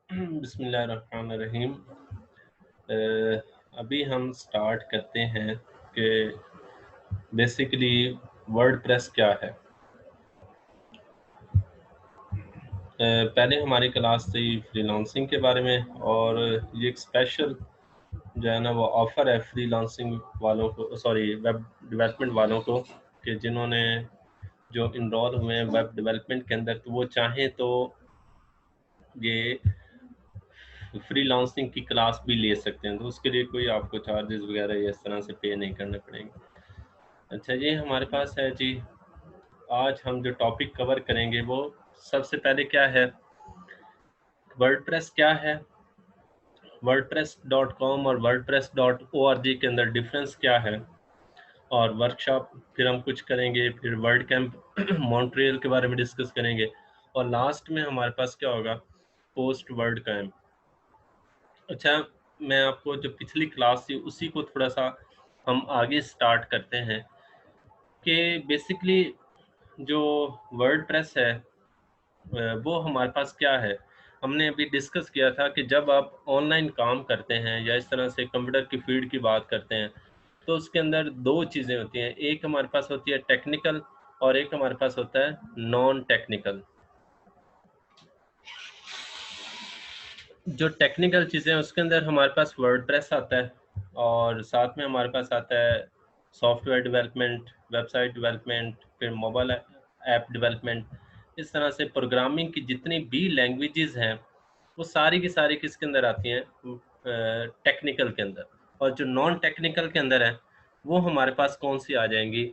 बिस्मिल्लाहिर्रहमानिर्रहीम। अभी हम स्टार्ट करते हैं कि बेसिकली वर्डप्रेस क्या है। पहले हमारी क्लास थी फ्रीलांसिंग के बारे में, और ये एक स्पेशल जो है ना वो ऑफ़र है फ्रीलांसिंग वालों को, सॉरी वेब डेवलपमेंट वालों को, कि जिन्होंने जो इनरोल हुए हैं वेब डेवलपमेंट के अंदर, तो वो चाहें तो ये फ्रीलांसिंग की क्लास भी ले सकते हैं। तो उसके लिए कोई आपको चार्जेस वगैरह या इस तरह से पे नहीं करने पड़ेंगे। अच्छा, ये हमारे पास है जी। आज हम जो टॉपिक कवर करेंगे वो सबसे पहले क्या है, वर्डप्रेस क्या है, वर्डप्रेस.com और वर्डप्रेस.org के अंदर डिफरेंस क्या है, और वर्कशॉप फिर हम कुछ करेंगे, फिर वर्ड कैंप मॉन्ट्रियल के बारे में डिस्कस करेंगे, और लास्ट में हमारे पास क्या होगा, पोस्ट वर्ड कैंप। अच्छा, मैं आपको जो पिछली क्लास थी उसी को थोड़ा सा हम आगे स्टार्ट करते हैं कि बेसिकली जो वर्डप्रेस है वो हमारे पास क्या है। हमने अभी डिस्कस किया था कि जब आप ऑनलाइन काम करते हैं या इस तरह से कंप्यूटर की फील्ड की बात करते हैं, तो उसके अंदर दो चीज़ें होती हैं। एक हमारे पास होती है टेक्निकल, और एक हमारे पास होता है नॉन टेक्निकल। जो टेक्निकल चीज़ें हैं उसके अंदर हमारे पास वर्डप्रेस आता है, और साथ में हमारे पास आता है सॉफ्टवेयर डेवलपमेंट, वेबसाइट डेवलपमेंट, फिर मोबाइल ऐप डेवलपमेंट। इस तरह से प्रोग्रामिंग की जितनी भी लैंग्वेजेस हैं वो सारी की सारी किसके अंदर आती हैं, टेक्निकल के अंदर। और जो नॉन टेक्निकल के अंदर है वो हमारे पास कौन सी आ जाएंगी,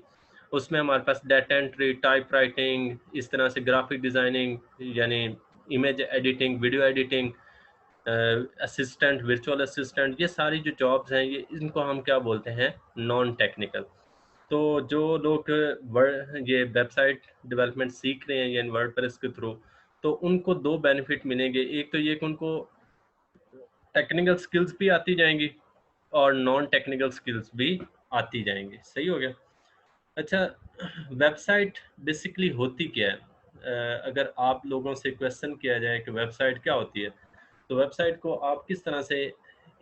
उसमें हमारे पास डाटा एंट्री, टाइप राइटिंग, इस तरह से ग्राफिक डिज़ाइनिंग यानी image editing, video editing, assistant, virtual assistant, ये सारी जो जॉब्स हैं ये इनको हम क्या बोलते हैं, नॉन टेक्निकल। तो जो लोग ये वेबसाइट डेवलपमेंट सीख रहे हैं या वर्डप्रेस के थ्रू, तो उनको दो बेनिफिट मिलेंगे। एक तो ये कि उनको टेक्निकल स्किल्स भी आती जाएंगी और नॉन टेक्निकल स्किल्स भी आती जाएंगी। सही हो गया। अच्छा, वेबसाइट बेसिकली होती क्या है? अगर आप लोगों से क्वेश्चन किया जाए कि वेबसाइट क्या होती है, तो वेबसाइट को आप किस तरह से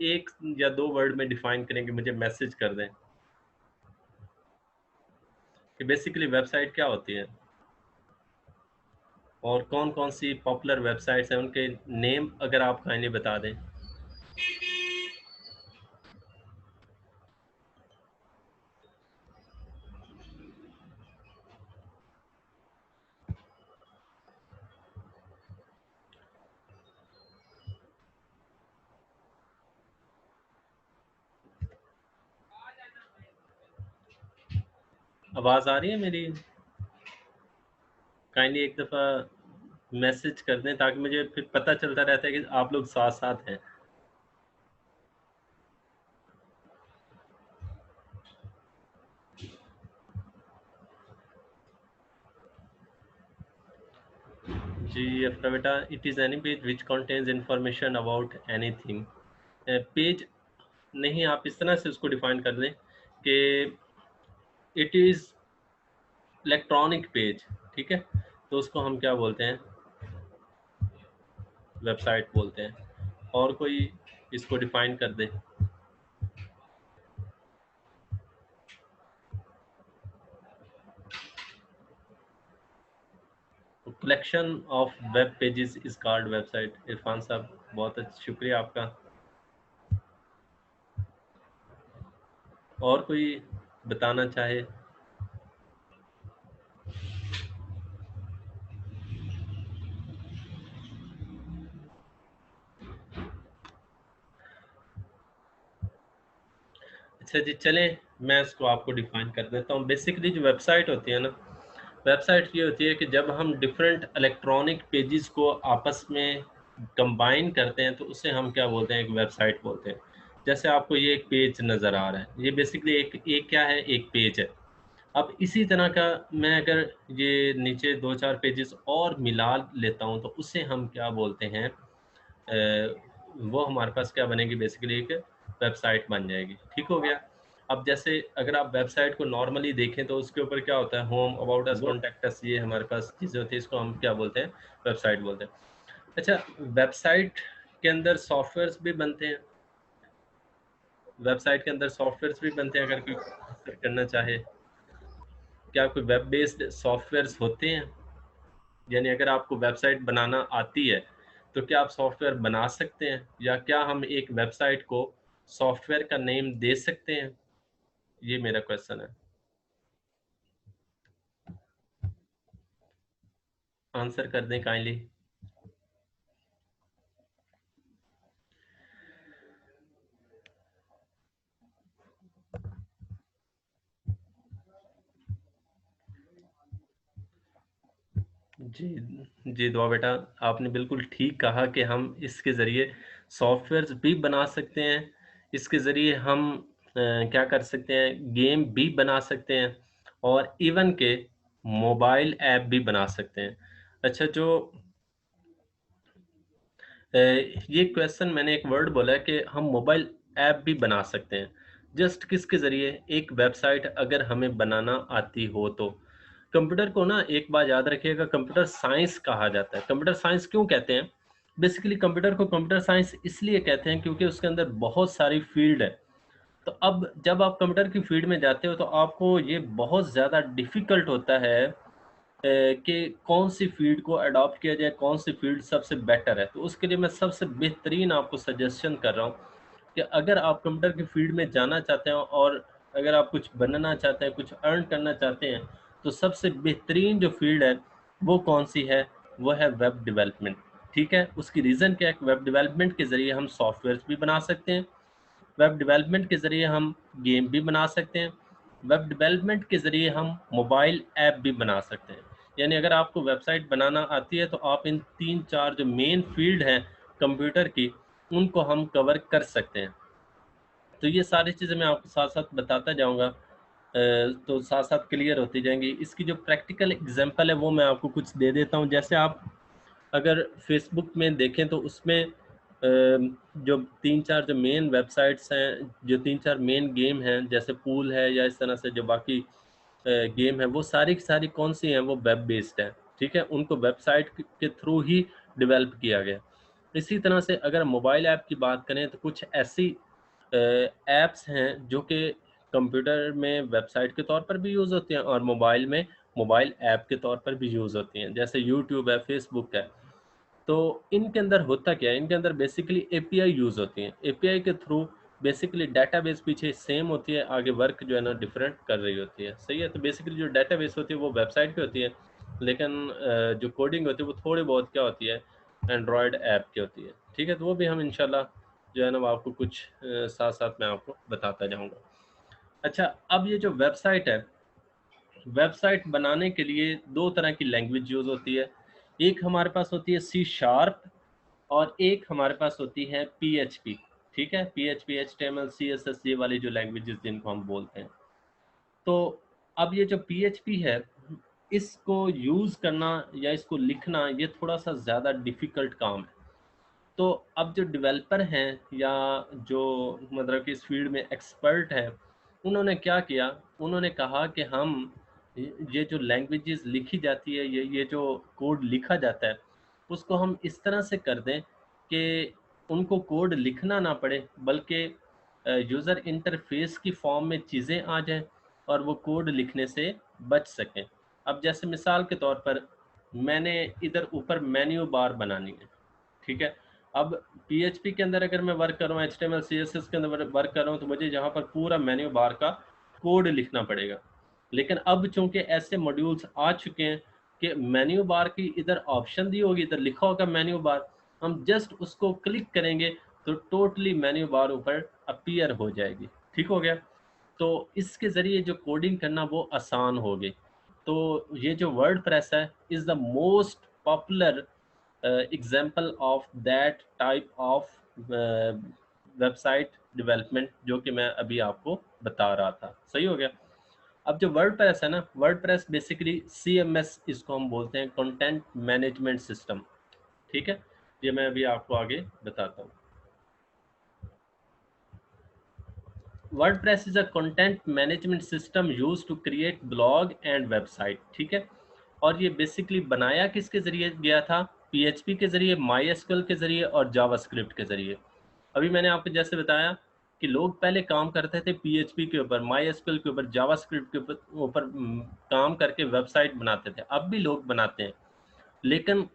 एक या दो वर्ड में डिफाइन करेंगे, मुझे मैसेज कर दें कि बेसिकली वेबसाइट क्या होती है, और कौन कौन सी पॉपुलर वेबसाइट्स हैं उनके नेम अगर आप काइंडली बता दें। आवाज़ आ रही है मेरी? काइंडली एक दफ़ा मैसेज कर दें ताकि मुझे फिर पता चलता रहता है कि आप लोग साथ साथ हैं। जी अफ्रा बेटा, it is any page which contains information about anything. Page नहीं, आप इस तरह से उसको डिफाइन कर दें कि इट इज़ इलेक्ट्रॉनिक पेज। ठीक है, तो उसको हम क्या बोलते हैं, वेबसाइट बोलते हैं। और कोई इसको डिफाइन कर दे। Collection of web pages is called website. Irfan साहब, बहुत अच्छा, शुक्रिया आपका। और कोई बताना चाहे? अच्छा जी, चलें मैं इसको आपको डिफाइन कर देता हूँ। बेसिकली जो वेबसाइट होती है ना, वेबसाइट ये होती है कि जब हम डिफरेंट इलेक्ट्रॉनिक पेजेस को आपस में कंबाइन करते हैं तो उसे हम क्या बोलते हैं, एक वेबसाइट बोलते हैं। जैसे आपको ये एक पेज नज़र आ रहा है, ये बेसिकली एक एक क्या है, एक पेज है। अब इसी तरह का मैं अगर ये नीचे दो चार पेजेस और मिला लेता हूँ तो उसे हम क्या बोलते हैं, वो हमारे पास क्या बनेगी, बेसिकली एक वेबसाइट बन जाएगी। ठीक हो गया। अब जैसे अगर आप वेबसाइट को नॉर्मली देखें तो उसके ऊपर क्या होता है, home, about us, contact us, ये हमारे पास चीज़ें होती है, इसको हम क्या बोलते हैं, वेबसाइट बोलते हैं। अच्छा, वेबसाइट के अंदर सॉफ्टवेयर्स भी बनते हैं, वेबसाइट के अंदर सॉफ्टवेयर्स भी बनते हैं अगर कोई करना चाहे। क्या कोई वेब बेस्ड सॉफ्टवेयर्स होते हैं, यानी अगर आपको वेबसाइट बनाना आती है तो क्या आप सॉफ्टवेयर बना सकते हैं, या क्या हम एक वेबसाइट को सॉफ्टवेयर का नेम दे सकते हैं, ये मेरा क्वेश्चन है। आंसर कर दें काइंडली। जी, जी दुआ बेटा, आपने बिल्कुल ठीक कहा कि हम इसके ज़रिए सॉफ्टवेयर्स भी बना सकते हैं, इसके ज़रिए हम क्या कर सकते हैं, गेम भी बना सकते हैं, और इवन के मोबाइल ऐप भी बना सकते हैं। अच्छा, जो ये क्वेश्चन मैंने एक वर्ड बोला है कि हम मोबाइल ऐप भी बना सकते हैं, जस्ट किसके ज़रिए, एक वेबसाइट अगर हमें बनाना आती हो तो। कंप्यूटर को ना एक बात याद रखिएगा, कंप्यूटर साइंस कहा जाता है। कंप्यूटर साइंस क्यों कहते हैं? बेसिकली कंप्यूटर को कंप्यूटर साइंस इसलिए कहते हैं क्योंकि उसके अंदर बहुत सारी फील्ड है। तो अब जब आप कंप्यूटर की फील्ड में जाते हो तो आपको ये बहुत ज़्यादा डिफ़िकल्ट होता है कि कौन सी फील्ड को अडॉप्ट किया जाए, कौन सी फील्ड सबसे बेटर है। तो उसके लिए मैं सबसे बेहतरीन आपको सजेशन कर रहा हूँ कि अगर आप कंप्यूटर की फील्ड में जाना चाहते हैं और अगर आप कुछ बनना चाहते हैं, कुछ अर्न करना चाहते हैं, तो सबसे बेहतरीन जो फील्ड है वो कौन सी है, वो है वेब डेवलपमेंट। ठीक है, उसकी रीज़न क्या है, वेब डेवलपमेंट के ज़रिए हम सॉफ्टवेयर भी बना सकते हैं, वेब डेवलपमेंट के ज़रिए हम गेम भी बना सकते हैं, वेब डेवलपमेंट के ज़रिए हम मोबाइल ऐप भी बना सकते हैं। यानी अगर आपको वेबसाइट बनाना आती है तो आप इन 3-4 जो मेन फील्ड हैं कंप्यूटर की, उनको हम कवर कर सकते हैं। तो ये सारी चीज़ें मैं आपको साथ-साथ बताता जाऊँगा, तो साथ-साथ क्लियर होती जाएँगी। इसकी जो प्रैक्टिकल एग्ज़ाम्पल है वो मैं आपको कुछ दे देता हूँ। जैसे आप अगर फ़ेसबुक में देखें तो उसमें जो 3-4 जो मेन वेबसाइट्स हैं, जो 3-4 मेन गेम हैं, जैसे पूल है या इस तरह से जो बाकी गेम है, वो सारी की सारी कौन-सी हैं, वो वेब बेस्ड हैं, ठीक है? उनको वेबसाइट के थ्रू ही डेवलप किया गया। इसी तरह से अगर मोबाइल ऐप की बात करें तो कुछ ऐसी ऐप्स हैं जो कि कंप्यूटर में वेबसाइट के तौर पर भी यूज़ होती हैं और मोबाइल में मोबाइल ऐप के तौर पर भी यूज़ होती हैं, जैसे यूट्यूब है, फ़ेसबुक है। तो इनके अंदर होता क्या है, इनके अंदर बेसिकली एपीआई यूज़ होती हैं। एपीआई के थ्रू बेसिकली डेटाबेस पीछे सेम होती है, आगे वर्क जो है ना डिफरेंट कर रही होती है। सही है? तो बेसिकली जो डेटाबेस होती है वो वेबसाइट पे होती है, लेकिन जो कोडिंग होती है वो थोड़ी बहुत क्या होती है, एंड्रॉयड ऐप की होती है। ठीक है? तो वो भी हम इंशाल्लाह जो है ना वो आपको कुछ साथ-साथ मैं आपको बताता जाऊँगा। अच्छा, अब ये जो वेबसाइट है, वेबसाइट बनाने के लिए 2 तरह की लैंग्वेज यूज़ होती है। एक हमारे पास होती है सी शार्प और एक हमारे पास होती है पीएचपी, ठीक है? पीएचपी, एचटीएमएल, सीएसएस, ये वाली जो लैंग्वेजेस जिनको हम बोलते हैं। तो अब ये जो पीएचपी है, इसको यूज़ करना या इसको लिखना ये थोड़ा-सा ज़्यादा डिफ़िकल्ट काम है। तो अब जो डेवलपर हैं या जो मतलब कि इस फील्ड में एक्सपर्ट हैं, उन्होंने क्या किया, उन्होंने कहा कि हम ये जो लैंग्वेजेस लिखी जाती है, ये जो कोड लिखा जाता है, उसको हम इस तरह से कर दें कि उनको कोड लिखना ना पड़े, बल्कि यूज़र इंटरफेस की फॉर्म में चीज़ें आ जाएँ और वो कोड लिखने से बच सकें। अब जैसे मिसाल के तौर पर मैंने इधर ऊपर मेन्यू बार बनानी है, ठीक है? अब पीएचपी के अंदर अगर मैं वर्क कर रहा हूँ, एचटीएमएल, सीएसएस के अंदर वर्क कर रहा हूँ, तो मुझे यहाँ पर पूरा मेन्यू बार का कोड लिखना पड़ेगा। लेकिन अब चूँकि ऐसे मॉड्यूल्स आ चुके हैं कि मेन्यू बार की इधर ऑप्शन दी होगी, इधर लिखा होगा मेन्यू बार, हम जस्ट उसको क्लिक करेंगे तो टोटली मेन्यू बार ऊपर अपीयर हो जाएगी। ठीक हो गया? तो इसके ज़रिए जो कोडिंग करना वो आसान हो गई। तो ये जो वर्डप्रेस है is the most popular example of that type of website development जो कि मैं अभी आपको बता रहा था। सही हो गया? अब जो वर्डप्रेस है ना, वर्डप्रेस बेसिकली सीएमएस इसको हम बोलते हैं, कंटेंट मैनेजमेंट सिस्टम। ठीक है? ये मैं अभी आपको आगे बताता हूँ। WordPress is a content management system used to create blog and website, ठीक है। और ये बेसिकली बनाया किसके जरिए गया था? पीएचपी के जरिए, माई एसक्यूएल के जरिए और जावास्क्रिप्ट के जरिए। अभी मैंने आपको जैसे बताया कि लोग पहले काम करते थे पीएचपी के ऊपर, माई एसक्यूएल के ऊपर, जावास्क्रिप्ट के ऊपर काम करके वेबसाइट बनाते थे। अब भी लोग बनाते हैं, लेकिन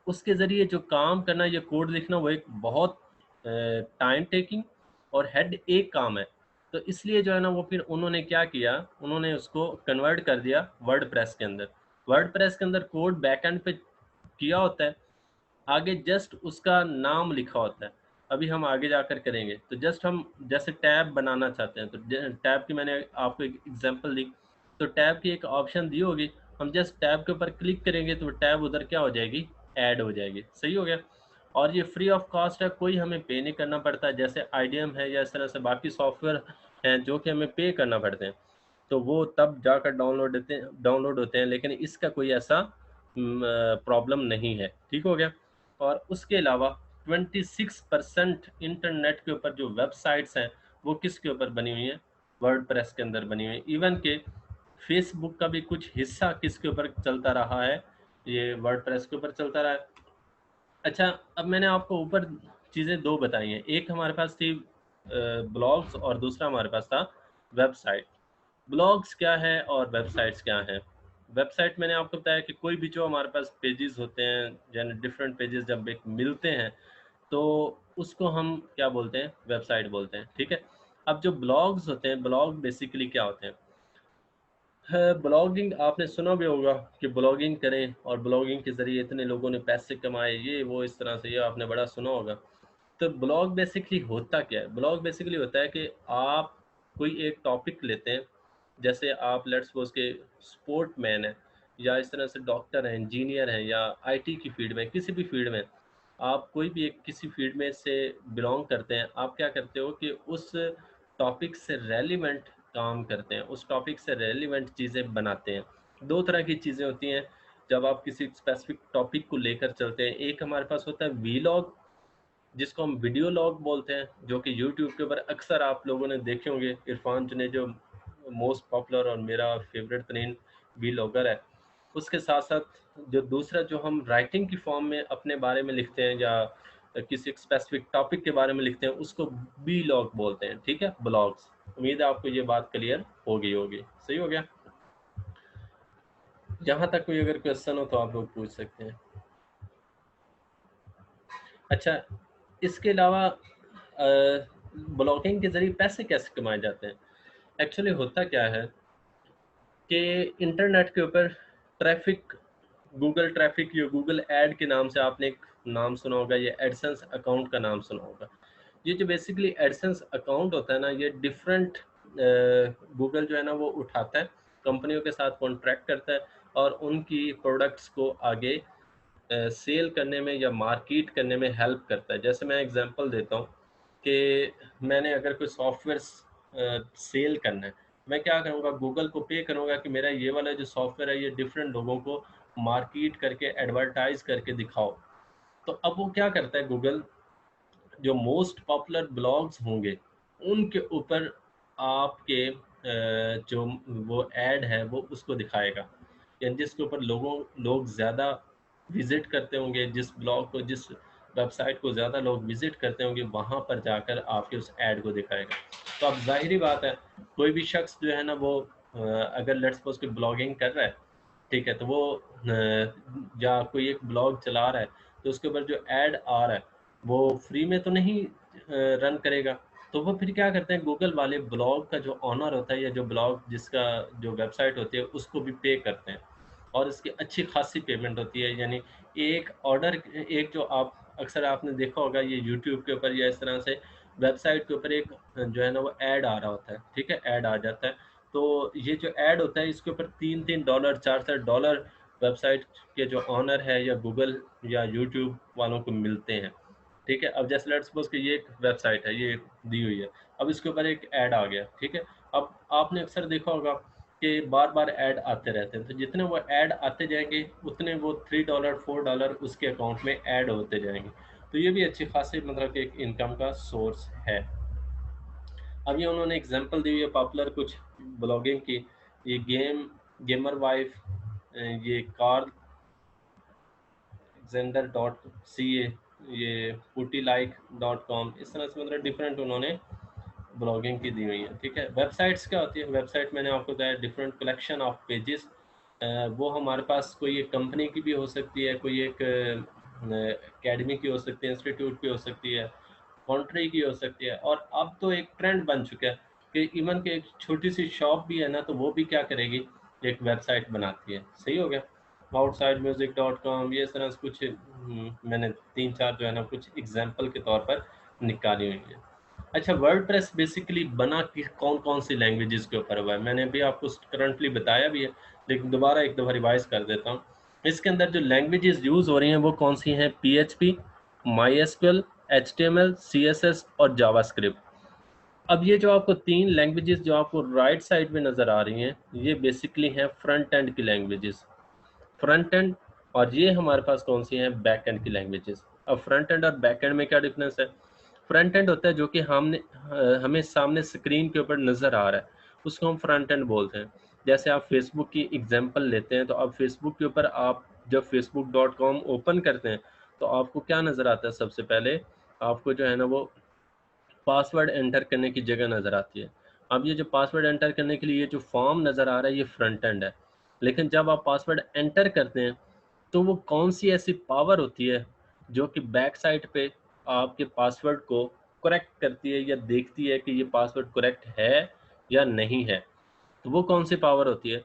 उसके ज़रिए जो काम करना, ये कोड लिखना, वो एक बहुत टाइम टेकिंग और हेड एक काम है। तो इसलिए जो है ना, वो फिर उन्होंने क्या किया, उन्होंने उसको कन्वर्ट कर दिया वर्डप्रेस के अंदर। वर्डप्रेस के अंदर कोड बैकएंड पे किया होता है, आगे जस्ट उसका नाम लिखा होता है। अभी हम आगे जाकर करेंगे, तो जस्ट हम जैसे टैब बनाना चाहते हैं, तो टैब की मैंने आपको एक एग्जांपल दी, तो टैब की एक ऑप्शन दी होगी, हम जस्ट टैब के ऊपर क्लिक करेंगे तो टैब उधर क्या हो जाएगी, ऐड हो जाएगी। सही हो गया। और ये फ्री ऑफ कॉस्ट है, कोई हमें पे नहीं करना पड़ता, जैसे आईडीएम है या इस तरह से बाकी सॉफ्टवेयर हैं जो कि हमें पे करना पड़ते हैं, तो वो तब जाकर डाउनलोड होते हैं, लेकिन इसका कोई ऐसा प्रॉब्लम नहीं है। ठीक हो गया। और उसके अलावा 26% इंटरनेट के ऊपर जो वेबसाइट्स हैं, वो किसके ऊपर बनी हुई हैं? वर्डप्रेस के अंदर बनी हुई है। इवन के फेसबुक का भी कुछ हिस्सा किसके ऊपर चलता रहा है? ये वर्डप्रेस के ऊपर चलता रहा है। अच्छा, अब मैंने आपको ऊपर चीज़ें दो बताई हैं, एक हमारे पास थी ब्लॉग्स और दूसरा हमारे पास था वेबसाइट। ब्लॉग्स क्या है और वेबसाइट्स क्या हैं? वेबसाइट मैंने आपको बताया कि कोई भी जो हमारे पास पेजेस होते हैं, यानी डिफरेंट पेजेस जब एक मिलते हैं, तो उसको हम क्या बोलते हैं? वेबसाइट बोलते हैं। ठीक है। अब जो ब्लॉग्स होते हैं, ब्लॉग बेसिकली क्या होते हैं? ब्लॉगिंग आपने सुना भी होगा कि ब्लॉगिंग करें और ब्लॉगिंग के ज़रिए इतने लोगों ने पैसे कमाए, ये वो इस तरह से, ये आपने बड़ा सुना होगा। तो ब्लॉग बेसिकली होता क्या है? ब्लॉग बेसिकली होता है कि आप कोई एक टॉपिक लेते हैं, जैसे आप लेट्स सपोज के स्पोर्टमैन हैं, या इस तरह से डॉक्टर हैं, इंजीनियर हैं, या आईटी की फील्ड में, किसी भी फील्ड में आप कोई भी एक किसी फील्ड में से बिलोंग करते हैं, आप क्या करते हो कि उस टॉपिक से रेलिवेंट काम करते हैं, उस टॉपिक से रेलिवेंट चीज़ें बनाते हैं। दो तरह की चीज़ें होती हैं जब आप किसी स्पेसिफिक टॉपिक को लेकर चलते हैं। एक हमारे पास होता है वीलॉग, जिसको हम वीडियो लॉग बोलते हैं, जो कि यूट्यूब के ऊपर अक्सर आप लोगों ने देखे होंगे। इरफान ने जो मोस्ट पॉपुलर और मेरा फेवरेट तरीन वीलॉगर है, उसके साथ साथ जो दूसरा जो हम राइटिंग की फॉर्म में अपने बारे में लिखते हैं या किसी स्पेसिफिक टॉपिक के बारे में लिखते हैं, उसको बी लॉग बोलते हैं। ठीक है, ब्लॉग्स। उम्मीद है आपको ये बात क्लियर हो गई होगी। सही हो गया। जहाँ तक कोई अगर क्वेश्चन हो तो आप लोग पूछ सकते हैं। अच्छा, इसके अलावा ब्लॉगिंग के ज़रिए पैसे कैसे कमाए जाते हैं? एक्चुअली होता क्या है कि इंटरनेट के ऊपर ट्रैफ़िक, गूगल ट्रैफ़िक या गूगल ऐड के नाम से आपने एक नाम सुना होगा, या एडसेंस अकाउंट का नाम सुना होगा। ये जो बेसिकली एडसेंस अकाउंट होता है ना, ये डिफरेंट गूगल जो है ना वो उठाता है, कंपनियों के साथ कॉन्ट्रैक्ट करता है और उनकी प्रोडक्ट्स को आगे सेल करने में या मार्केट करने में हेल्प करता है। जैसे मैं एग्जांपल देता हूँ कि मैंने अगर कोई सॉफ्टवेयर सेल करना है, मैं क्या करूँगा, गूगल को पे करूँगा कि मेरा ये वाला जो सॉफ्टवेयर है, ये डिफरेंट लोगों को मार्केट करके एडवर्टाइज करके दिखाओ। तो अब वो क्या करता है गूगल, जो मोस्ट पॉपुलर ब्लॉग्स होंगे उनके ऊपर आपके जो वो ऐड है वो उसको दिखाएगा, यानी जिसके ऊपर लोग ज़्यादा विजिट करते होंगे, जिस ब्लॉग को, जिस वेबसाइट को ज़्यादा लोग विजिट करते होंगे, वहाँ पर जाकर आपके उस ऐड को दिखाएगा। तो अब जाहिर बात है, कोई भी शख्स जो है ना वो अगर लेट्स सपोज कि ब्लॉगिंग कर रहा है, ठीक है, तो वो या कोई एक ब्लॉग चला रहा है, तो उसके ऊपर जो ऐड आ रहा है वो फ्री में तो नहीं रन करेगा। तो वो फिर क्या करते हैं, गूगल वाले ब्लॉग का जो ऑनर होता है या जो ब्लॉग जिसका जो वेबसाइट होती है उसको भी पे करते हैं, और इसकी अच्छी खासी पेमेंट होती है। यानी एक ऑर्डर, एक जो आप अक्सर आपने देखा होगा ये यूट्यूब के ऊपर या इस तरह से वेबसाइट के ऊपर एक जो है ना वो ऐड आ रहा होता है, ठीक है, ऐड आ जाता है। तो ये जो ऐड होता है इसके ऊपर $3-3 $4-4 वेबसाइट के जो ऑनर है या गूगल या यूट्यूब वालों को मिलते हैं। ठीक है, अब जैसे लेट्स सपोज कि ये एक वेबसाइट है, ये दी हुई है, अब इसके ऊपर एक ऐड आ गया, ठीक है। अब आपने अक्सर देखा होगा कि बार बार ऐड आते रहते हैं, तो जितने वो ऐड आते जाएंगे उतने वो $3 $4 उसके अकाउंट में ऐड होते जाएंगे। तो ये भी अच्छी खासी मतलब कि एक इनकम का सोर्स है। अब ये उन्होंने एग्जांपल दी हुई है पॉपुलर कुछ ब्लॉगिंग की, ये गेमर वाइफ, ये कार्ल xender.ca, ये putyLike.com, इस तरह से मतलब डिफरेंट उन्होंने ब्लॉगिंग की दी हुई है। ठीक है, वेबसाइट्स क्या होती है? वेबसाइट मैंने आपको बताया डिफरेंट कलेक्शन ऑफ पेजेस। वो हमारे पास कोई एक कंपनी की भी हो सकती है, कोई एक एकेडमी की हो सकती है, इंस्टीट्यूट की हो सकती है, कंट्री की हो सकती है, और अब तो एक ट्रेंड बन चुका है कि इवन के एक छोटी सी शॉप भी है ना, तो वो भी क्या करेगी, एक वेबसाइट बनाती है। सही हो गया। outsidemusic.com, ये इस तरह से कुछ मैंने 3-4 जो है ना कुछ एग्जाम्पल के तौर पर निकाली हुई है। अच्छा, वर्डप्रेस बेसिकली बना कि कौन कौन सी लैंग्वेजेस के ऊपर हुआ है, मैंने भी आपको करंटली बताया भी है, लेकिन दोबारा एक दफ़ा रिवाइज कर देता हूँ। इसके अंदर जो लैंग्वेजेस यूज़ हो रही हैं वो कौन सी हैं? PHP, MySQL, HTML, CSS और जावास्क्रिप्ट। अब ये जो आपको 3 लैंग्वेजेस जो आपको राइट साइड में नज़र आ रही हैं, ये बेसिकली हैं फ्रंट एंड की लैंग्वेजेस। फ्रंट एंड, और ये हमारे पास कौन सी हैं? बैक एंड की लैंग्वेजेस। अब फ्रंट एंड और बैक एंड में क्या डिफरेंस है? फ्रंट एंड होता है जो कि हमें सामने स्क्रीन के ऊपर नज़र आ रहा है, उसको हम फ्रंट एंड बोलते हैं। जैसे आप फेसबुक की एग्जांपल लेते हैं, तो अब फेसबुक के ऊपर आप जब facebook.com ओपन करते हैं, तो आपको क्या नज़र आता है? सबसे पहले आपको जो है ना वो पासवर्ड एंटर करने की जगह नज़र आती है। अब ये जो पासवर्ड एंटर करने के लिए ये जो फॉर्म नज़र आ रहा है, ये फ्रंट एंड है। लेकिन जब आप पासवर्ड एंटर करते हैं, तो वो कौन सी ऐसी पावर होती है जो कि बैक साइड पे आपके पासवर्ड को करेक्ट करती है या देखती है कि ये पासवर्ड करेक्ट है या नहीं है? तो वो कौन सी पावर होती है?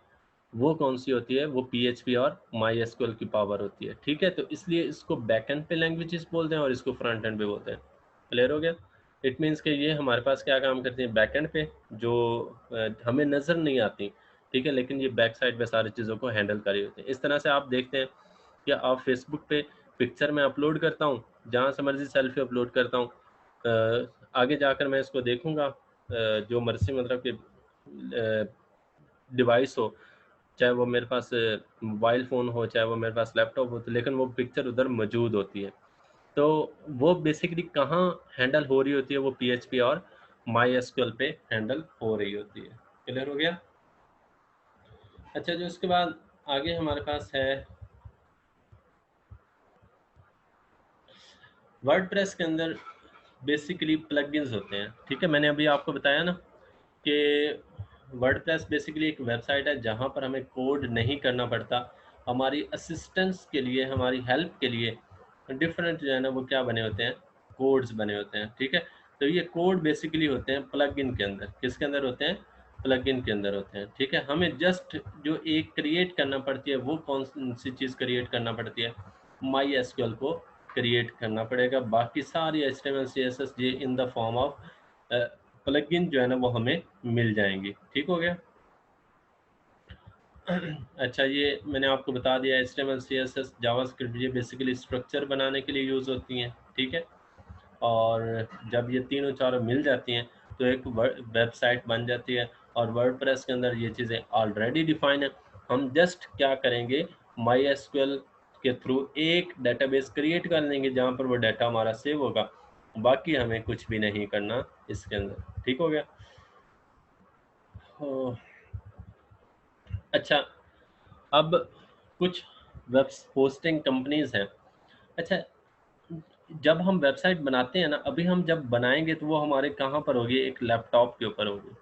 वो कौन सी होती है? वो PHP और MySQL की पावर होती है। ठीक है, तो इसलिए इसको बैक एंड पे लैंग्वेजेस बोलते हैं और इसको फ्रंट एंड पे बोलते हैं। क्लियर हो गया? इट मीन्स कि ये हमारे पास क्या काम करती हैं? बैक एंड पे, जो हमें नज़र नहीं आती। ठीक है, लेकिन ये बैक साइड पे सारी चीज़ों को हैंडल कर रही होती है। इस तरह से आप देखते हैं कि आप फेसबुक पे पिक्चर मैं अपलोड करता हूँ, जहाँ से मर्जी सेल्फी अपलोड करता हूँ। आगे जाकर मैं इसको देखूंगा, जो मर्जी मतलब कि डिवाइस हो, चाहे वो मेरे पास मोबाइल फ़ोन हो, चाहे वो मेरे पास लैपटॉप हो, तो लेकिन वो पिक्चर उधर मौजूद होती है। तो वो बेसिकली कहाँ हैंडल हो रही होती है? वो PHP और MySQL पे हैंडल हो रही होती है। क्लियर हो गया? अच्छा, जो इसके बाद आगे हमारे पास है वर्डप्रेस के अंदर बेसिकली प्लगइन्स होते हैं। ठीक है, मैंने अभी आपको बताया ना कि वर्डप्रेस बेसिकली एक वेबसाइट है जहाँ पर हमें कोड नहीं करना पड़ता। हमारी असिस्टेंस के लिए, हमारी हेल्प के लिए डिफरेंट जो है ना वो क्या बने होते हैं? कोड्स बने होते हैं। ठीक है, तो ये कोड बेसिकली होते हैं प्लगइन के अंदर। किसके अंदर होते हैं? प्लगइन के अंदर होते हैं। ठीक है, हमें जस्ट जो एक क्रिएट करना पड़ती है, वो कौन सी चीज़ क्रिएट करना पड़ती है? MySQL को क्रिएट करना पड़ेगा। बाकी सारी HTML CSS ये in the form of plugin जो है ना वो हमें मिल जाएंगी। ठीक हो गया? अच्छा, ये मैंने आपको बता दिया HTML CSS जावास्क्रिप्ट ये बेसिकली स्ट्रक्चर बनाने के लिए यूज़ होती हैं। ठीक है, और जब ये तीनों चारों मिल जाती हैं तो एक वेबसाइट बन जाती है। और वर्डप्रेस के अंदर ये चीज़ें ऑलरेडी डिफाइन है। हम जस्ट क्या करेंगे? MySQL के थ्रू एक डेटाबेस क्रिएट कर लेंगे जहाँ पर वो डाटा हमारा सेव होगा। बाकी हमें कुछ भी नहीं करना इसके अंदर। ठीक हो गया? ओ, अच्छा, अब कुछ वेब होस्टिंग कंपनीज हैं। अच्छा, जब हम वेबसाइट बनाते हैं ना, अभी हम जब बनाएंगे तो वो हमारे कहाँ पर होगी? एक लैपटॉप के ऊपर होगी।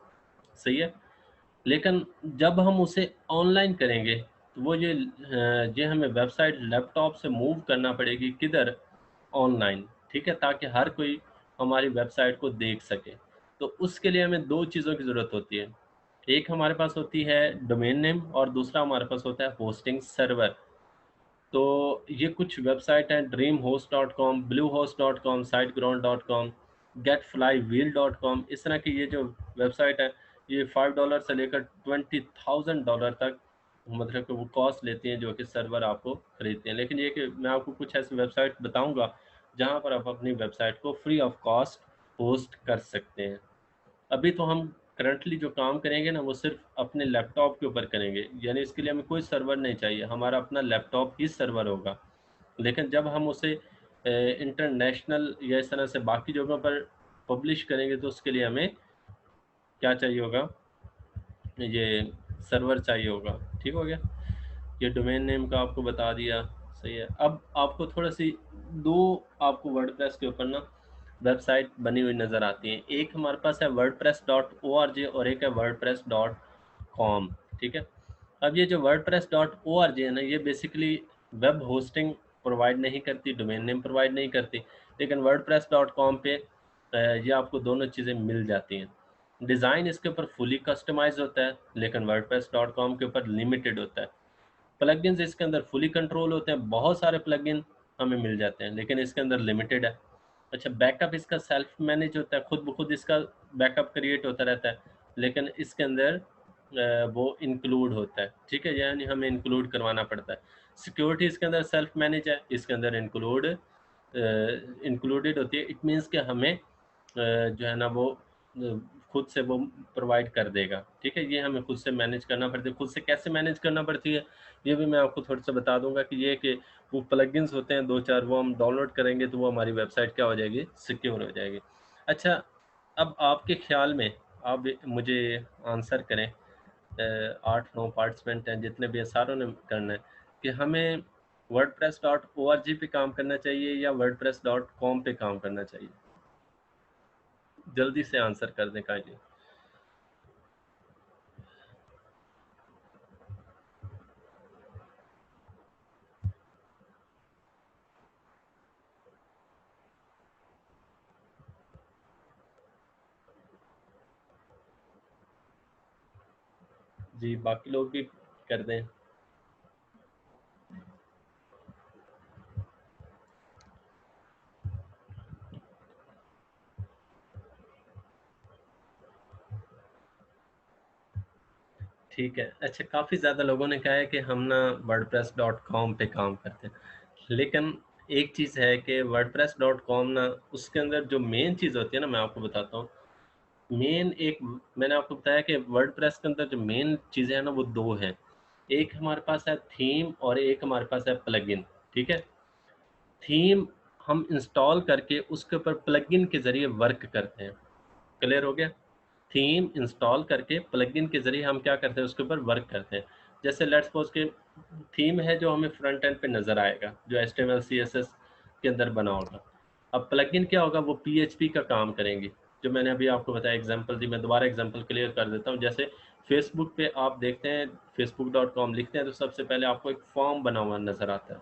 सही है, लेकिन जब हम उसे ऑनलाइन करेंगे तो वो ये हमें वेबसाइट लैपटॉप से मूव करना पड़ेगी किधर? ऑनलाइन। ठीक है, ताकि हर कोई हमारी वेबसाइट को देख सके। तो उसके लिए हमें दो चीज़ों की ज़रूरत होती है। एक हमारे पास होती है डोमेन नेम, और दूसरा हमारे पास होता है होस्टिंग सर्वर। तो ये कुछ वेबसाइट हैं, dreamhost.com, bluehost.com, siteground.com, getflywheel.com। इस तरह की ये जो वेबसाइट है, ये $5 से लेकर $20,000 तक मतलब कि वो कॉस्ट लेती हैं, जो कि सर्वर आपको खरीदते हैं। लेकिन ये कि मैं आपको कुछ ऐसी वेबसाइट बताऊंगा जहां पर आप अपनी वेबसाइट को फ्री ऑफ कॉस्ट होस्ट कर सकते हैं। अभी तो हम करंटली जो काम करेंगे ना वो सिर्फ अपने लैपटॉप के ऊपर करेंगे, यानी इसके लिए हमें कोई सर्वर नहीं चाहिए, हमारा अपना लैपटॉप ही सर्वर होगा। लेकिन जब हम उसे इंटरनेशनल या इस तरह से बाकी जगहों पर पब्लिश करेंगे तो उसके लिए हमें क्या चाहिए होगा, ये सर्वर चाहिए होगा। ठीक हो गया, ये डोमेन नेम का आपको बता दिया। सही है। अब आपको थोड़ा सी दो आपको वर्डप्रेस के ऊपर ना वेबसाइट बनी हुई नज़र आती हैं। एक हमारे पास है wordpress.org और एक है wordpress.com। ठीक है। अब ये जो wordpress.org है ना, ये बेसिकली वेब होस्टिंग प्रोवाइड नहीं करती, डोमेन नेम प्रोवाइड नहीं करती, लेकिन wordpress.com पे ये आपको दोनों चीज़ें मिल जाती हैं। डिज़ाइन इसके ऊपर फुली कस्टमाइज होता है, लेकिन wordpress.com के ऊपर लिमिटेड होता है। प्लगइन्स इसके अंदर फुली कंट्रोल होते हैं, बहुत सारे प्लगइन हमें मिल जाते हैं, लेकिन इसके अंदर लिमिटेड है। अच्छा, बैकअप इसका सेल्फ मैनेज होता है, खुद ब खुद इसका बैकअप क्रिएट होता रहता है, लेकिन इसके अंदर वो इंक्लूड होता है। ठीक है, यानी हमें इंक्लूड करवाना पड़ता है। सिक्योरिटी इसके अंदर सेल्फ मैनेज है, इसके अंदर इंक्लूडेड होती है। इट मीन्स कि हमें जो है ना वो खुद से वो प्रोवाइड कर देगा। ठीक है, ये हमें खुद से मैनेज करना पड़ती है। खुद से कैसे मैनेज करना पड़ती है, ये भी मैं आपको थोड़ा सा बता दूंगा कि ये कि वो प्लगइन्स होते हैं दो चार, वो हम डाउनलोड करेंगे तो वो हमारी वेबसाइट क्या हो जाएगी, सिक्योर हो जाएगी। अच्छा, अब आपके ख्याल में आप मुझे आंसर करें, 8-9 पार्टिसिपेंट हैं जितने भी हैं, सारों ने करना है कि हमें wordpress.org पे काम करना चाहिए या wordpress.com पे काम करना चाहिए। जल्दी से आंसर कर दें काइंडली। जी, बाकी लोग भी कर दें। ठीक है। अच्छा, काफ़ी ज़्यादा लोगों ने कहा है कि हम ना wordpress.com पे काम करते हैं, लेकिन एक चीज़ है कि wordpress.com ना, उसके अंदर जो मेन चीज़ होती है ना, मैं आपको बताता हूँ। मेन एक, मैंने आपको बताया कि वर्डप्रेस के अंदर जो मेन चीज़ें हैं ना वो दो हैं। एक हमारे पास है थीम और एक हमारे पास है प्लगइन। ठीक है। थीम हम इंस्टॉल करके उसके ऊपर प्लगइन के ज़रिए वर्क करते हैं। क्लियर हो गया। थीम इंस्टॉल करके प्लगइन के ज़रिए हम क्या करते हैं, उसके ऊपर वर्क करते हैं। जैसे लेट्स सपोज के थीम है जो हमें फ्रंट एंड पे नज़र आएगा, जो HTML CSS के अंदर बना होगा। अब प्लगइन क्या होगा, वो PHP का काम करेंगी, जो मैंने अभी आपको बताया, एग्जांपल दी। मैं दोबारा एग्जांपल क्लियर कर देता हूँ। जैसे फेसबुक पे आप देखते हैं, facebook.com लिखते हैं तो सबसे पहले आपको एक फॉर्म बना हुआ नज़र आता है।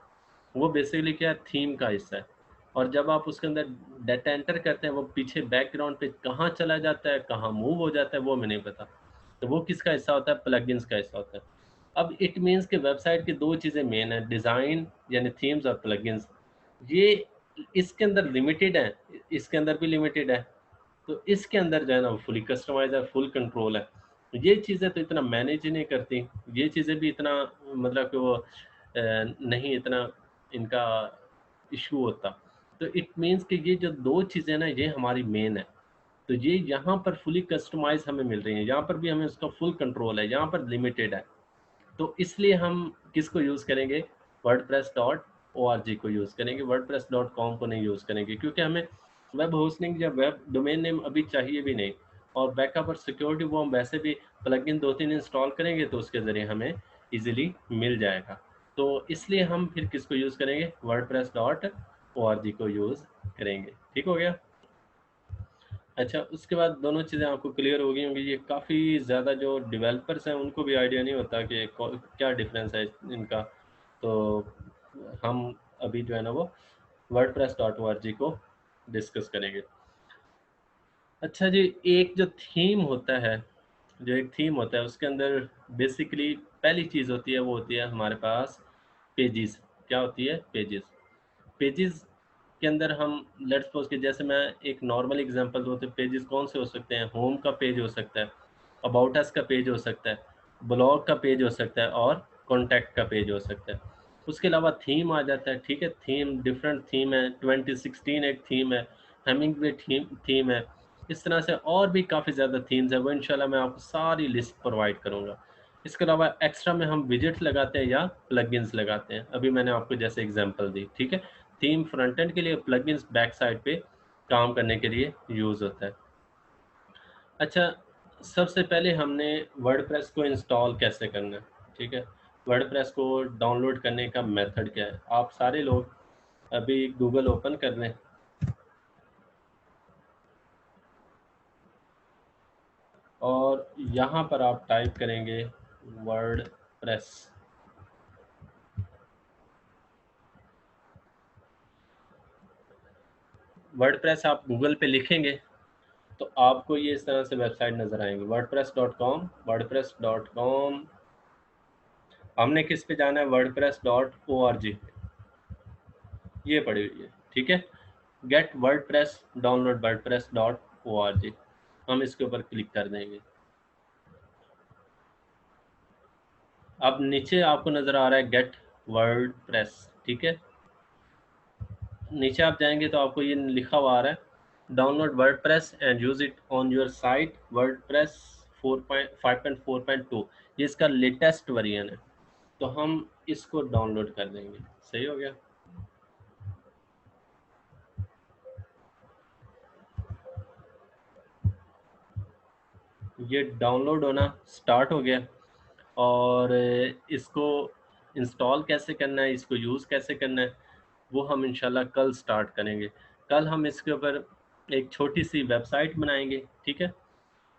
वो बेसिकली क्या है, थीम का हिस्सा है। और जब आप उसके अंदर डाटा एंटर करते हैं, वो पीछे बैकग्राउंड पे कहाँ चला जाता है, कहाँ मूव हो जाता है, वो हमें नहीं पता। तो वो किसका हिस्सा होता है, प्लगइन्स का हिस्सा होता है। अब इट मीन्स कि वेबसाइट की दो चीज़ें मेन है, डिज़ाइन यानी थीम्स और प्लगइन्स। ये इसके अंदर लिमिटेड है, इसके अंदर भी लिमिटेड है। तो इसके अंदर जो है ना फुली कस्टमाइज है, फुल कंट्रोल है। ये चीज़ें तो इतना मैनेज ही नहीं करती, ये चीज़ें भी इतना मतलब कि वो नहीं इतना इनका इशू होता। तो इट मीन्स कि ये जो दो चीज़ें ना, ये हमारी मेन है। तो ये यहाँ पर फुली कस्टमाइज हमें मिल रही है, यहाँ पर भी हमें उसका फुल कंट्रोल है, यहाँ पर लिमिटेड है। तो इसलिए हम किसको यूज़ करेंगे, wordpress.org को यूज़ करेंगे, wordpress.com को नहीं यूज़ करेंगे, क्योंकि हमें वेब होस्टिंग या वेब डोमेन नेम अभी चाहिए भी नहीं। और बैकअप और सिक्योरिटी वो हम वैसे भी प्लगइन 2-3 इंस्टॉल करेंगे तो उसके ज़रिए हमें ईजिली मिल जाएगा। तो इसलिए हम फिर किसको यूज़ करेंगे, wordpress.org को यूज़ करेंगे। ठीक हो गया। अच्छा, उसके बाद दोनों चीज़ें आपको क्लियर हो गई होंगी। ये काफ़ी ज़्यादा जो डेवलपर्स हैं उनको भी आइडिया नहीं होता कि क्या डिफरेंस है इनका। तो हम अभी जो है ना वो wordpress.org को डिस्कस करेंगे। अच्छा जी, एक जो थीम होता है, जो एक थीम होता है उसके अंदर बेसिकली पहली चीज़ होती है, वो होती है हमारे पास पेजेस। क्या होती है, पेजेस। पेजेस के अंदर हम लेट्स सपोज कि जैसे मैं एक नॉर्मल एग्जांपल दूं, तो पेजेस कौन से हो सकते हैं, होम का पेज हो सकता है, अबाउट अस का पेज हो सकता है, ब्लॉग का पेज हो सकता है, और कॉन्टैक्ट का पेज हो सकता है। उसके अलावा थीम आ जाता है। ठीक है, थीम डिफरेंट थीम है, 2016 एक थीम है, हेमिंगवे थीम है। इस तरह से और भी काफ़ी ज़्यादा थीम्स है, वो इंशाल्लाह मैं आपको सारी लिस्ट प्रोवाइड करूँगा। इसके अलावा एक्स्ट्रा में हम विजेट्स लगाते हैं या प्लगइन्स लगाते हैं, अभी मैंने आपको जैसे एग्जांपल दी। ठीक है, थीम फ्रंट एंड के लिए, प्लगइन्स बैक साइड पे काम करने के लिए यूज़ होता है। अच्छा, सबसे पहले हमने वर्डप्रेस को इंस्टॉल कैसे करना है, ठीक है। वर्डप्रेस को डाउनलोड करने का मेथड क्या है, आप सारे लोग अभी गूगल ओपन कर लें और यहाँ पर आप टाइप करेंगे वर्डप्रेस। वर्डप्रेस आप गूगल पे लिखेंगे तो आपको ये इस तरह से वेबसाइट नज़र आएंगी, wordpress.com। wordpress.com हमने किस पे जाना है, wordpress.org, ये पड़ी हुई है, ठीक है। गेट वर्डप्रेस, डाउनलोड wordpress.org, हम इसके ऊपर क्लिक कर देंगे। अब नीचे आपको नज़र आ रहा है गेट वर्डप्रेस, ठीक है। नीचे आप जाएंगे तो आपको ये लिखा हुआ आ रहा है download WordPress and use it on your site, WordPress 4.5.4.2, ये इसका लेटेस्ट वर्जन है, तो हम इसको डाउनलोड कर देंगे। सही हो गया। ये डाउनलोड होना स्टार्ट हो गया और इसको इंस्टॉल कैसे करना है, इसको यूज़ कैसे करना है, वो हम इंशाल्लाह कल स्टार्ट करेंगे। कल हम इसके ऊपर एक छोटी सी वेबसाइट बनाएंगे, ठीक है।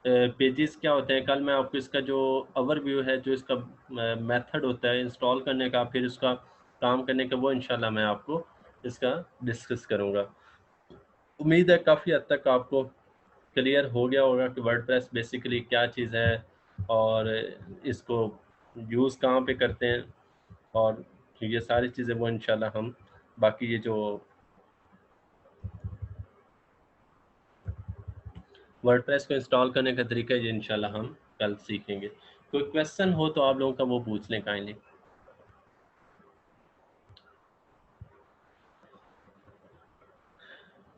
पेजेस क्या होते हैं, कल मैं आपको इसका जो ओवरव्यू है, जो इसका मेथड होता है इंस्टॉल करने का, फिर उसका काम करने का, वो इंशाल्लाह मैं आपको इसका डिस्कस करूँगा। उम्मीद है काफ़ी हद तक आपको क्लियर हो गया होगा कि वर्डप्रेस बेसिकली क्या चीज़ है और इसको यूज़ कहाँ पे करते हैं, और ये सारी चीज़ें वो इंशाल्लाह हम बाकी ये जो वर्डप्रेस को इंस्टॉल करने का तरीका है, ये इंशाल्लाह हम कल सीखेंगे। कोई क्वेश्चन हो तो आप लोगों का वो पूछ लें काइंडली।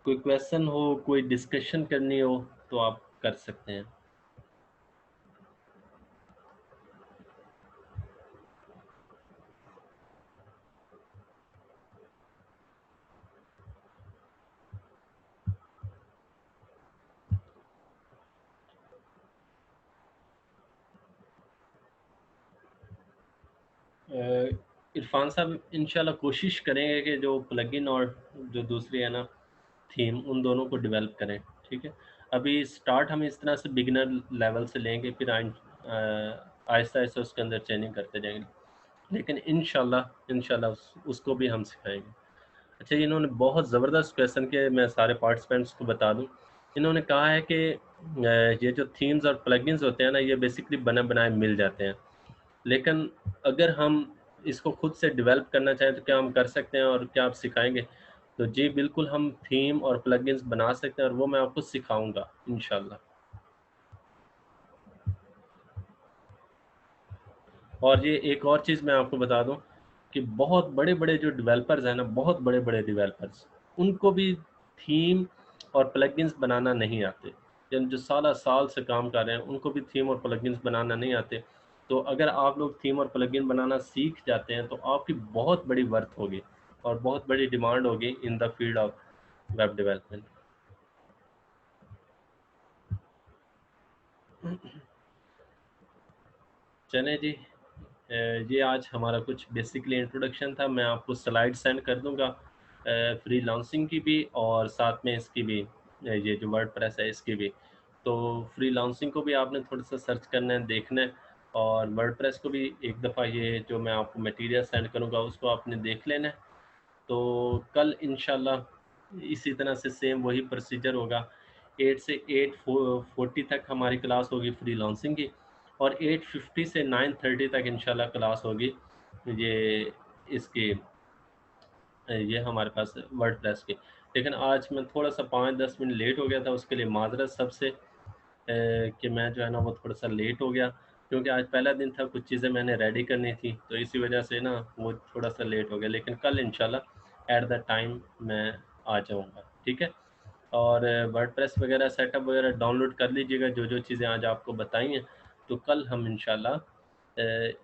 कोई क्वेश्चन हो, कोई डिस्कशन करनी हो तो आप कर सकते हैं। इरफान साहब इंशाल्लाह कोशिश करेंगे कि जो प्लगइन और जो दूसरी है ना थीम, उन दोनों को डेवलप करें, ठीक है। अभी स्टार्ट हम इस तरह से बिगिनर लेवल से लेंगे, फिर आहिस्ता आहिस्ता उसके अंदर चेंजिंग करते जाएंगे, लेकिन इंशाल्लाह इंशाल्लाह उसको भी हम सिखाएंगे। अच्छा, इन्होंने बहुत ज़बरदस्त क्वेश्चन किया, मैं सारे पार्टिसिपेंट्स को बता दूं। इन्होंने कहा है कि ये जो थीम्स और प्लगइन्स होते हैं ना, ये बेसिकली बने बनाए मिल जाते हैं, लेकिन अगर हम इसको खुद से डेवलप करना चाहें तो क्या हम कर सकते हैं और क्या आप सिखाएंगे? तो जी बिल्कुल, हम थीम और प्लगइन्स बना सकते हैं और वो मैं आपको सिखाऊंगा इंशाल्लाह। और ये एक और चीज़ मैं आपको बता दूं कि बहुत बड़े बड़े जो डेवलपर्स हैं ना, बहुत बड़े बड़े डेवलपर्स, उनको भी थीम और प्लगइन्स बनाना नहीं आते। यानी जो साल साल से काम कर रहे हैं उनको भी थीम और प्लगइन्स बनाना नहीं आते। तो अगर आप लोग थीम और प्लगइन बनाना सीख जाते हैं तो आपकी बहुत बड़ी वर्थ होगी और बहुत बड़ी डिमांड होगी in the field of web development. चलें जी, ये आज हमारा कुछ बेसिकली इंट्रोडक्शन था। मैं आपको स्लाइड सेंड कर दूंगा फ्री लांसिंग की भी और साथ में इसकी भी, ये जो वर्ड प्रेस है इसकी भी। तो फ्री लांसिंग को भी आपने थोड़ा सा सर्च करना है, देखना है, और वर्ड प्रेस को भी एक दफ़ा ये जो मैं आपको मटेरियल सेंड करूँगा उसको आपने देख लेना है। तो कल इंशाल्लाह इसी तरह से सेम वही प्रोसीजर होगा। 8 से 8:40 तक हमारी क्लास होगी फ्री लांसिंग की, और 8:50 से 9:30 तक इंशाल्लाह क्लास होगी ये इसकी, ये हमारे पास वर्डप्रेस की। लेकिन आज मैं थोड़ा सा 5-10 मिनट लेट हो गया था, उसके लिए माजरत सबसे, कि मैं जो है ना वो थोड़ा सा लेट हो गया, क्योंकि आज पहला दिन था, कुछ चीज़ें मैंने रेडी करनी थी, तो इसी वजह से ना वो थोड़ा सा लेट हो गया। लेकिन कल इंशाल्लाह एट द टाइम मैं आ जाऊँगा, ठीक है। और वर्डप्रेस वगैरह सेटअप वगैरह डाउनलोड कर लीजिएगा, जो जो चीज़ें आज आपको बताई हैं। तो कल हम इंशाल्लाह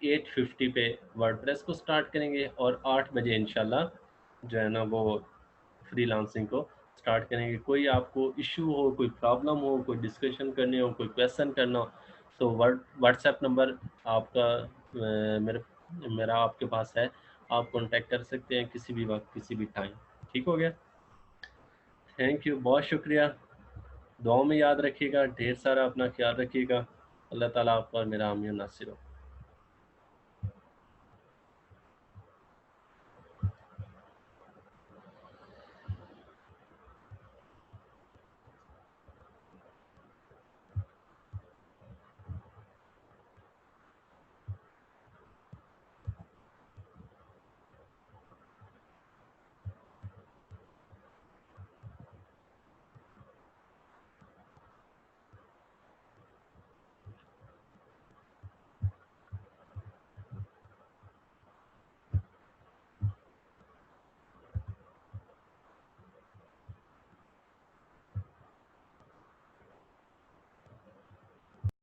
8:50 पे वर्डप्रेस को स्टार्ट करेंगे और 8 बजे इंशाल्लाह जो है ना वो फ्रीलांसिंग को स्टार्ट करेंगे। कोई आपको इशू हो, कोई प्रॉब्लम हो, कोई डिस्कशन करनी हो, कोई क्वेश्चन करना हो, तो व्हाट्सएप नंबर आपका मेरा आपके पास है, आप कांटेक्ट कर सकते हैं किसी भी वक्त, किसी भी टाइम। ठीक हो गया? थैंक यू, बहुत शुक्रिया। दुआओं में याद रखिएगा, ढेर सारा अपना ख्याल रखिएगा। अल्लाह ताला आप पर मेरा आमीन नासिर हो।